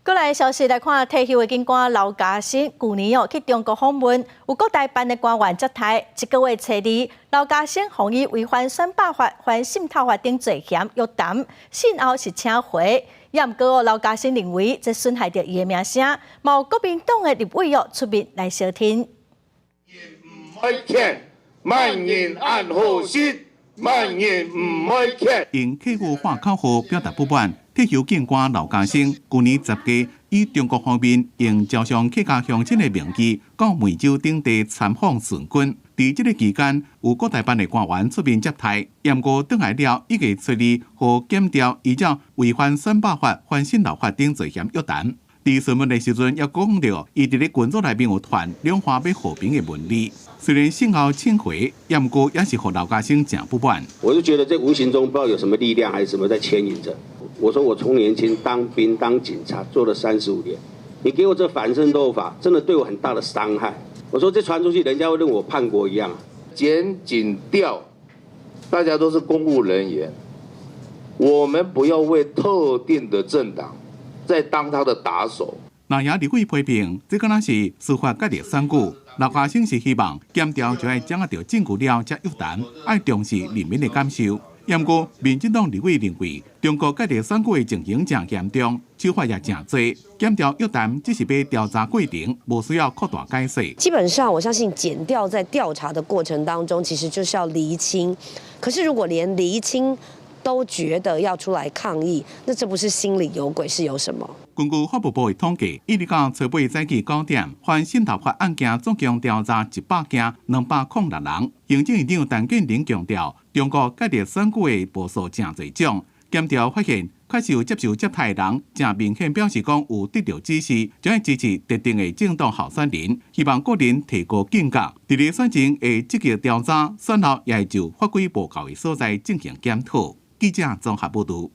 过来消息来看，退休的警官刘嘉欣去年去中国访问，有各大班的官员接待。这个月初二，刘嘉欣防以违反选罢法、反渗透法等罪嫌约谈，信后是请回。也毋过，刘嘉欣认为这损害到伊的名声，毛国民党的立委出面来消停。慢言按好心，慢言唔可以用客户话口号表达不满。退休警官刘嘉欣去年10月以中国方面用招商客家乡亲的名义，到梅州等地参访巡军。在这个期间，有各大班的官员出面接待，验过倒来了1月初2，和检调依照违反选罢法、反渗透法等罪嫌约谈。在询问的时阵，也讲到，伊伫咧群组内面有传两岸要和平的文理。虽然信后请回，也毋过也是和刘嘉欣讲不满。我就觉得这无形中不知道有什么力量还是什么在牵引着。我说我从年轻当兵当警察做了35年，你给我这反渗透法，真的对我很大的伤害。我说这传出去，人家会认为我叛国一样。检警调，大家都是公务人员，我们不要为特定的政党在当他的打手。那也立委批评，这可能是司法界的选举。刘嘉欣是希望检调就要掌握到证据了才约谈，要重视人民的感受。不过，民进党立委认为，中国界的选举的情形正严重，手法也正多，检调约谈只是要调查过程，无需要扩大解释。基本上，我相信检调在调查的过程当中，其实就是要厘清。可是，如果连厘清都觉得要出来抗议，那这不是心里有鬼是有什么？根据法务部的统计，一直到初八早起9点，反渗透法案件总共调查100件，206人。行政院长陈建仁强调，中国介入选举的步数正侪种。检调发现，确实有接受接待的人，正明显表示讲有得到指示，将会支持特定的政党候选人，希望个人提高警觉。伫咧选前会积极调查，选后也会就法规无够的所在进行检讨。记者综合报道。